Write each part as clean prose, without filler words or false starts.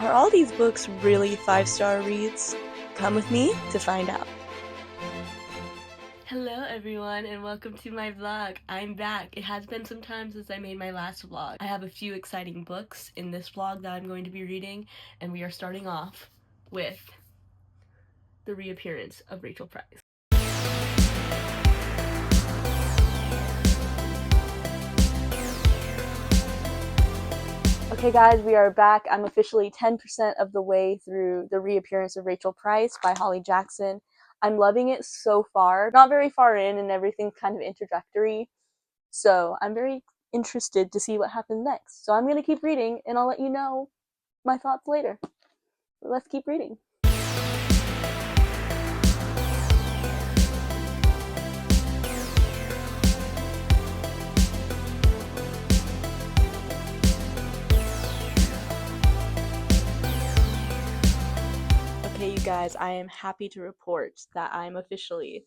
Are all these books really 5-star reads? Come with me to find out. Hello everyone and welcome to my vlog. I'm back. It has been some time since I made my last vlog. I have a few exciting books in this vlog that I'm going to be reading, and we are starting off with the reappearance of Rachel Price. Okay guys, we are back. I'm officially 10% of the way through The Reappearance of Rachel Price by Holly Jackson. I'm loving it so far. Not very far in, and everything's kind of introductory. So I'm very interested to see what happens next. So I'm going to keep reading, and I'll let you know my thoughts later. Let's keep reading. Okay, you guys, I am happy to report that I'm officially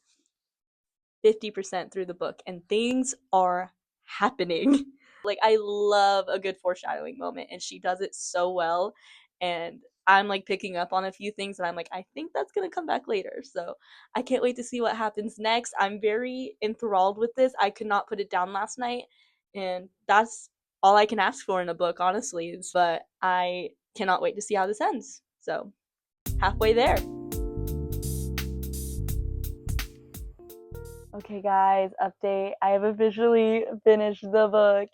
50% through the book, and things are happening. Like, I love a good foreshadowing moment, and she does it so well, and I'm like picking up on a few things, and I'm like, I think that's gonna come back later. So I can't wait to see what happens next. I'm very enthralled with this. I could not put it down last night, and that's all I can ask for in a book, honestly. But I cannot wait to see how this ends. So halfway there. Okay guys, update. I have officially finished the book.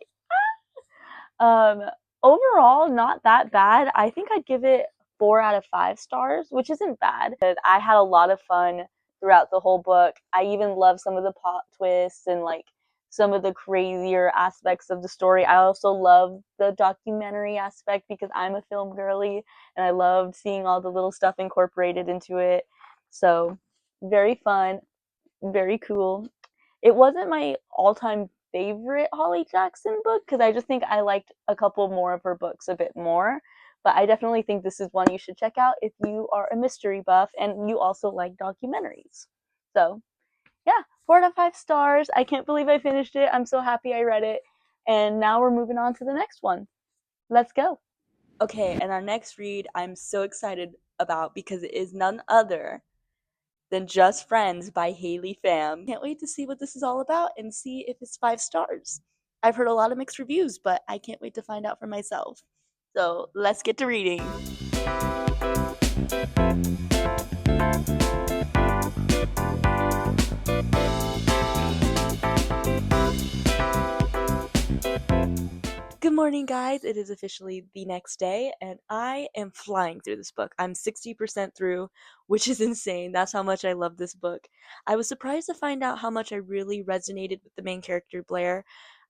Um, Overall, not that bad. I think I'd give it 4 out of 5 stars, which isn't bad. I had a lot of fun throughout the whole book. I even love some of the plot twists and like some of the crazier aspects of the story. I also love the documentary aspect because I'm a film girly and I loved seeing all the little stuff incorporated into it. So, very fun, very cool. It wasn't my all-time favorite Holly Jackson book because I just think I liked a couple more of her books a bit more. But I definitely think this is one you should check out if you are a mystery buff and you also like documentaries. So, yeah, 4 out of 5 stars. I can't believe I finished it. I'm so happy I read it. And now we're moving on to the next one. Let's go. Okay, and our next read I'm so excited about because it is none other than Just Friends by Haley Pham. Can't wait to see what this is all about and see if it's 5 stars. I've heard a lot of mixed reviews, but I can't wait to find out for myself. So let's get to reading. Good morning, guys. It is officially the next day, and I am flying through this book. I'm 60% through, which is insane. That's how much I love this book. I was surprised to find out how much I really resonated with the main character, Blair,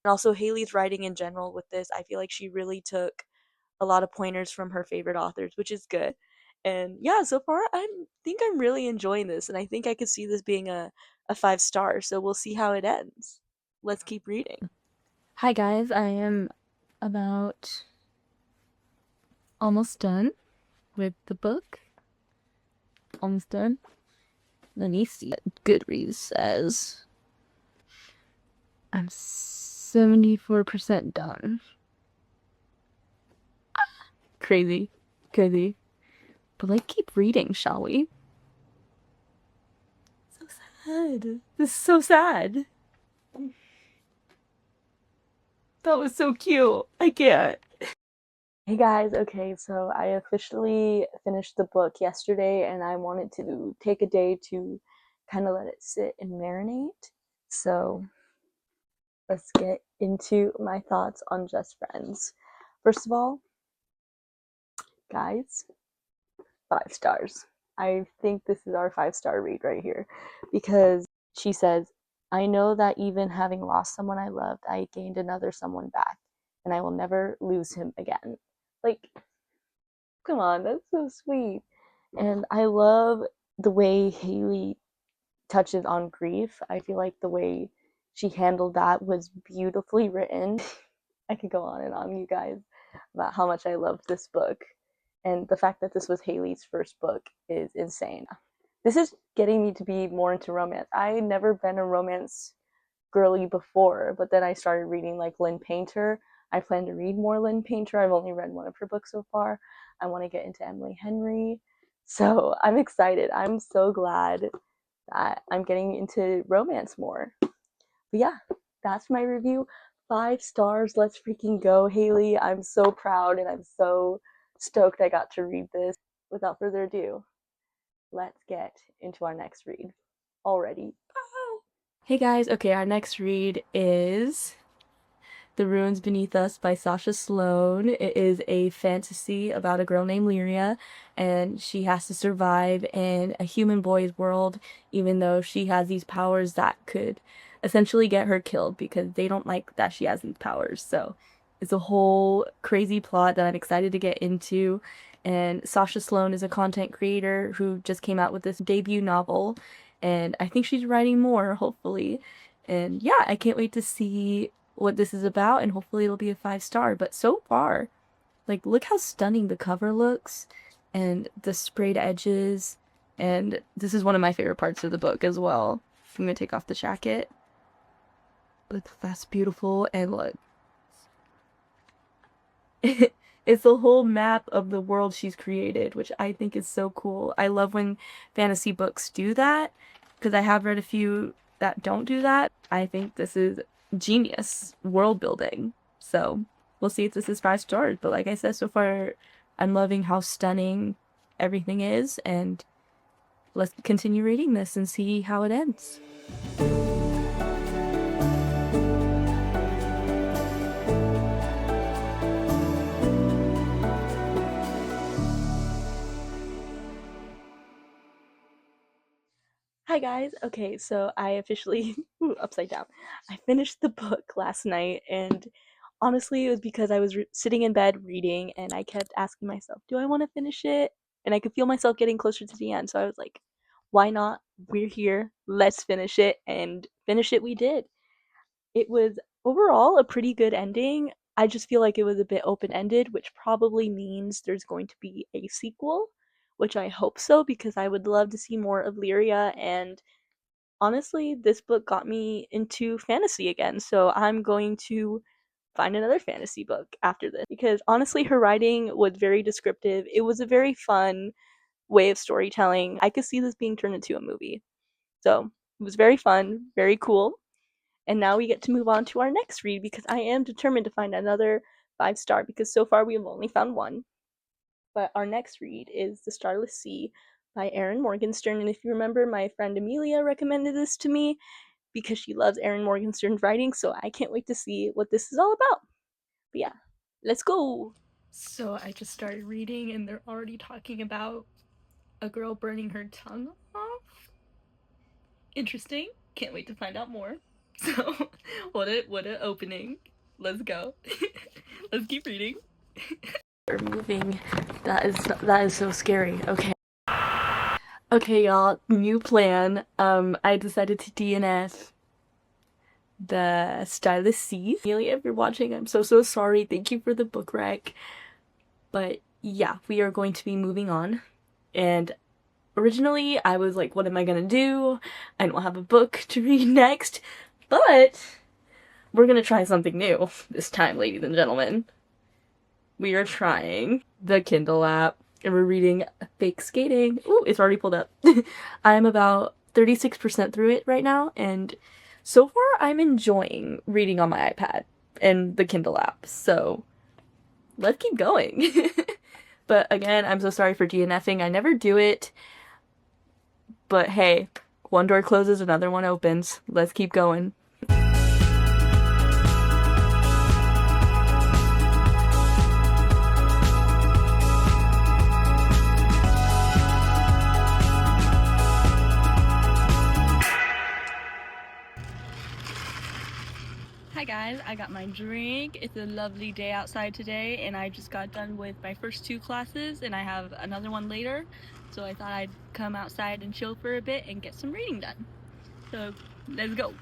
and also Haley's writing in general with this. I feel like she really took a lot of pointers from her favorite authors, which is good. And yeah, so far I think I'm really enjoying this, and I think I could see this being a 5 star, so we'll see how it ends. Let's keep reading. Hi guys, I am about almost done with the book. Almost done. Let me see what Goodreads says. I'm 74% done. Crazy. Crazy. But like, keep reading, shall we? So sad. This is so sad. That was so cute. I can't. Hey guys, okay, so I officially finished the book yesterday and I wanted to take a day to kind of let it sit and marinate. So let's get into my thoughts on Just Friends. First of all, guys, 5 stars. I think this is our 5 star read right here because she says, I know that even having lost someone I loved, I gained another someone back and I will never lose him again. Like, come on, that's so sweet. And I love the way Haley touches on grief. I feel like the way she handled that was beautifully written. I could go on and on, you guys, about how much I loved this book. And the fact that this was Haley's first book is insane. This is getting me to be more into romance. I had never been a romance girly before, but then I started reading like Lynn Painter. I plan to read more Lynn Painter. I've only read one of her books so far. I want to get into Emily Henry. So I'm excited. I'm so glad that I'm getting into romance more. But yeah, that's my review. 5 stars. Let's freaking go, Haley. I'm so proud and I'm so stoked I got to read this. Without further ado, let's get into our next read already. Hey guys, okay, our next read is The Ruins Beneath Us by Sasha Sloan. It is a fantasy about a girl named Lyria, and she has to survive in a human boy's world, even though she has these powers that could essentially get her killed because they don't like that she has these powers. So it's a whole crazy plot that I'm excited to get into. And Sasha Sloan is a content creator who just came out with this debut novel, and I think she's writing more, hopefully. And yeah, I can't wait to see what this is about, and hopefully it'll be a 5 star. But so far, like, look how stunning the cover looks and the sprayed edges. And this is one of my favorite parts of the book as well. I'm gonna take off the jacket. Look, that's beautiful. And look, it's a whole map of the world she's created, which I think is so cool. I love when fantasy books do that because I have read a few that don't do that. I think this is genius world building. So we'll see if this is 5 stars. But like I said, so far I'm loving how stunning everything is, and let's continue reading this and see how it ends. Hi guys. Okay, so I officially upside down. I finished the book last night, and honestly, it was because I was sitting in bed reading, and I kept asking myself, "Do I want to finish it?" And I could feel myself getting closer to the end, so I was like, "Why not? We're here. Let's finish it." And finish it we did. It was overall a pretty good ending. I just feel like it was a bit open-ended, which probably means there's going to be a sequel, which I hope so because I would love to see more of Lyria. And honestly, this book got me into fantasy again, so I'm going to find another fantasy book after this because honestly, her writing was very descriptive. It was a very fun way of storytelling. I could see this being turned into a movie. So it was very fun, very cool. And now we get to move on to our next read because I am determined to find another 5 star because so far we have only found one. But our next read is The Starless Sea by Erin Morgenstern. And if you remember, my friend Amelia recommended this to me because she loves Erin Morgenstern's writing. So I can't wait to see what this is all about. But yeah, let's go. So I just started reading, and they're already talking about a girl burning her tongue off. Interesting. Can't wait to find out more. So, what a opening. Let's go. Let's keep reading. We're moving. That is so scary. Okay. Okay, y'all. New plan. I decided to DNF the Stylist C. Amelia, if you're watching, I'm so sorry. Thank you for the book rec. But yeah, we are going to be moving on. And originally, I was like, what am I gonna do? I don't have a book to read next. But we're gonna try something new this time, ladies and gentlemen. We are trying the Kindle app, and we're reading Fake Skating. Ooh, it's already pulled up. I'm about 36% through it right now, and so far I'm enjoying reading on my iPad and the Kindle app, so let's keep going. But again, I'm so sorry for DNFing. I never do it. But hey, one door closes, another one opens. Let's keep going. Hi guys, I got my drink. It's a lovely day outside today, and I just got done with my first 2 classes, and I have another one later. So I thought I'd come outside and chill for a bit and get some reading done. So let's go.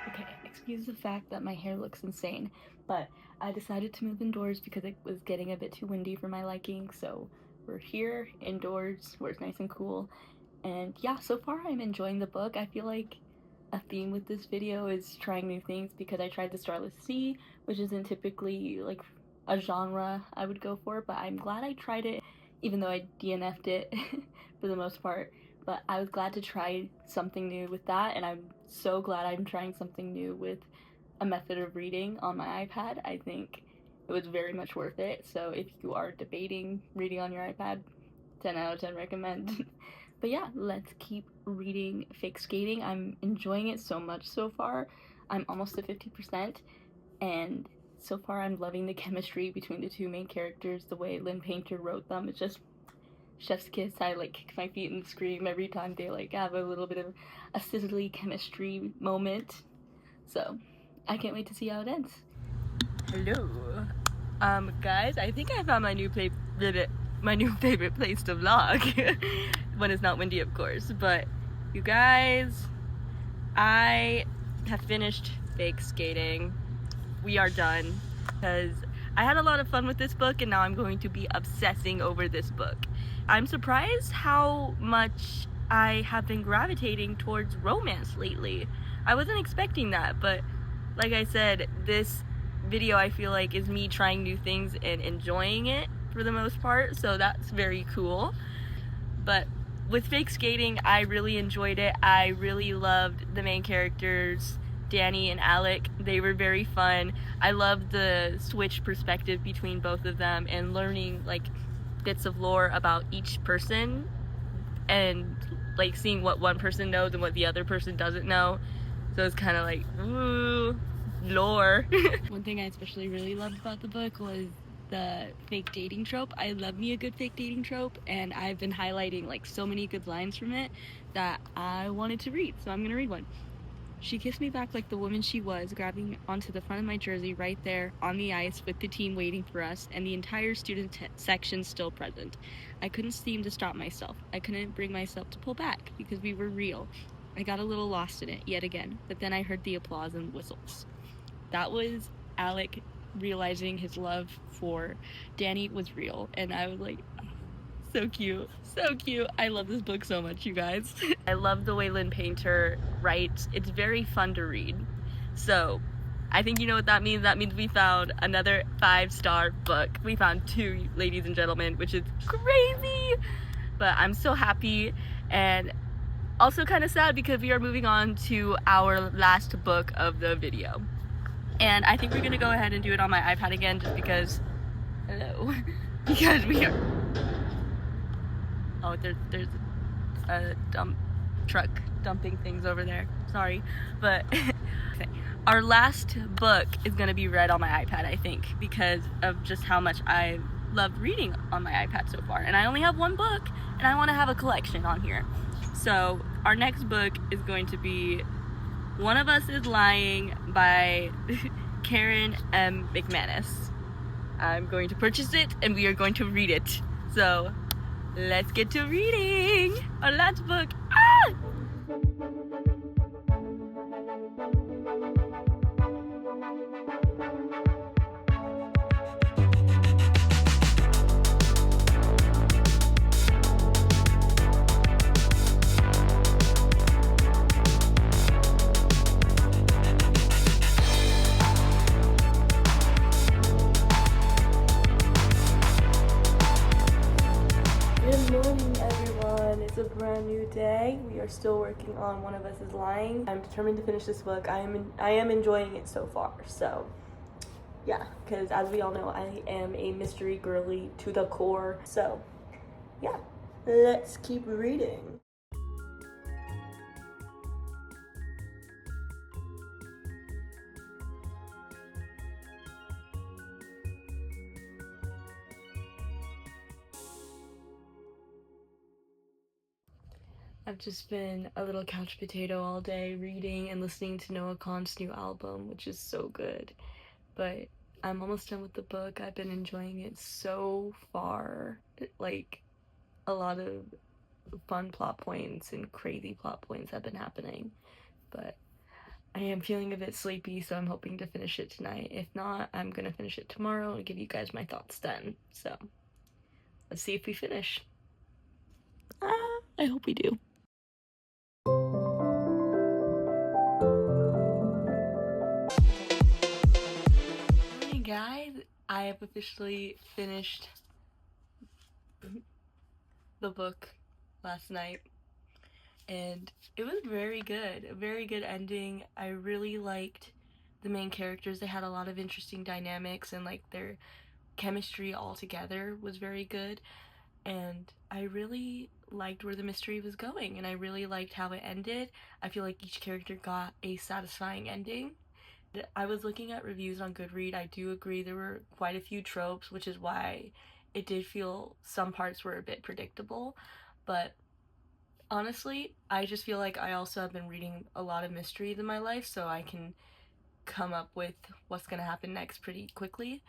Okay, excuse the fact that my hair looks insane, but I decided to move indoors because it was getting a bit too windy for my liking, so we're here indoors where it's nice and cool. And yeah, so far I'm enjoying the book. I feel like a theme with this video is trying new things because I tried the Starless Sea, which isn't typically like a genre I would go for, but I'm glad I tried it, even though I DNF'd it for the most part. But I was glad to try something new with that, and I'm so glad I'm trying something new with a method of reading on my iPad. I think it was very much worth it. So if you are debating reading on your iPad, 10 out of 10 recommend. But yeah, let's keep reading Fake Skating. I'm enjoying it so much so far. I'm almost at 50%, and so far I'm loving the chemistry between the two main characters. The way Lynn Painter wrote them, it's just chef's kiss. I like kick my feet and scream every time they like have a little bit of a sizzly chemistry moment. So I can't wait to see how it ends. Hello. Guys, I think I found my new favorite place to vlog. When it's not windy, of course. But you guys, I have finished Fake Skating. We are done because I had a lot of fun with this book, and now I'm going to be obsessing over this book. I'm surprised how much I have been gravitating towards romance lately. I wasn't expecting that, but like I said, this video I feel like is me trying new things and enjoying it for the most part, so that's very cool. But with Fake Skating, I really enjoyed it. I really loved the main characters, Danny and Alec. They were very fun. I loved the switch perspective between both of them and learning like bits of lore about each person and like seeing what one person knows and what the other person doesn't know. So it's kind of like, ooh, lore. One thing I especially really loved about the book was the fake dating trope. I love me a good fake dating trope, and I've been highlighting like so many good lines from it that I wanted to read, so I'm gonna read one. She kissed me back like the woman she was, grabbing onto the front of my jersey right there on the ice with the team waiting for us and the entire student section still present. I couldn't seem to stop myself. I couldn't bring myself to pull back because we were real. I got a little lost in it yet again, but then I heard the applause and whistles. That was Alec realizing his love for Danny was real, and I was like, so cute, so cute. I love this book so much, you guys. I love the way Lynn Painter writes. It's very fun to read. So I think you know what that means. That means we found another 5-star book. We found 2, ladies and gentlemen, which is crazy. But I'm so happy and also kind of sad because we are moving on to our last book of the video. And I think we're gonna go ahead and do it on my iPad again just because, hello, because we are, oh, there's a dump truck dumping things over there, sorry, but our last book is gonna be read on my iPad, I think, because of just how much I love reading on my iPad so far. And I only have one book, and I wanna have a collection on here. So our next book is going to be One of Us is Lying by Karen M. McManus. I'm going to purchase it and we are going to read it. So let's get to reading our last book. Ah! Good morning, everyone. It's a brand new day. We are still working on One of Us is Lying. I'm determined to finish this book. I am enjoying it so far. So yeah, because as we all know, I am a mystery girly to the core. So yeah, let's keep reading. I've just been a little couch potato all day, reading and listening to Noah Kahan's new album, which is so good. But I'm almost done with the book. I've been enjoying it so far. Like, a lot of fun plot points and crazy plot points have been happening. But I am feeling a bit sleepy, so I'm hoping to finish it tonight. If not, I'm gonna finish it tomorrow and give you guys my thoughts then. So let's see if we finish. I hope we do. I have officially finished the book last night, and it was very good. A very good ending. I really liked the main characters. They had a lot of interesting dynamics, and like their chemistry all together was very good. And I really liked where the mystery was going, and I really liked how it ended. I feel like each character got a satisfying ending. I was looking at reviews on Goodreads. I do agree there were quite a few tropes, which is why it did feel some parts were a bit predictable. But honestly, I just feel like I also have been reading a lot of mysteries in my life, so I can come up with what's gonna happen next pretty quickly.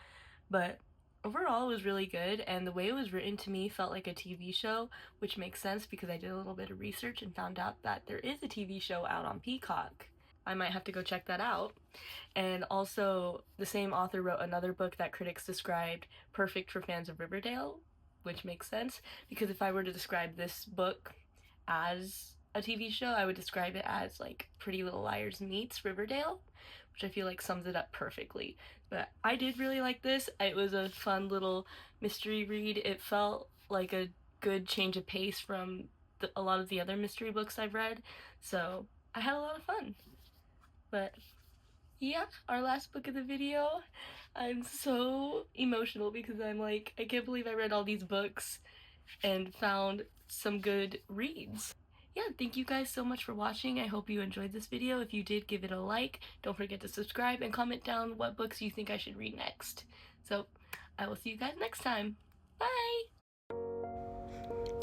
But overall, it was really good, and the way it was written to me felt like a TV show, which makes sense because I did a little bit of research and found out that there is a TV show out on Peacock. I might have to go check that out. And also, the same author wrote another book that critics described perfect for fans of Riverdale, which makes sense because if I were to describe this book as a TV show, I would describe it as like Pretty Little Liars meets Riverdale, which I feel like sums it up perfectly. But I did really like this. It was a fun little mystery read. It felt like a good change of pace from a lot of the other mystery books I've read. So I had a lot of fun. But yeah, our last book of the video. I'm so emotional because I'm like, I can't believe I read all these books and found some good reads. Yeah, thank you guys so much for watching. I hope you enjoyed this video. If you did, give it a like. Don't forget to subscribe and comment down what books you think I should read next. So, I will see you guys next time. Bye!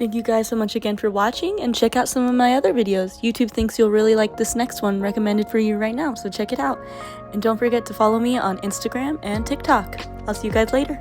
Thank you guys so much again for watching, and check out some of my other videos. YouTube thinks you'll really like this next one recommended for you right now, so check it out. And don't forget to follow me on Instagram and TikTok. I'll see you guys later.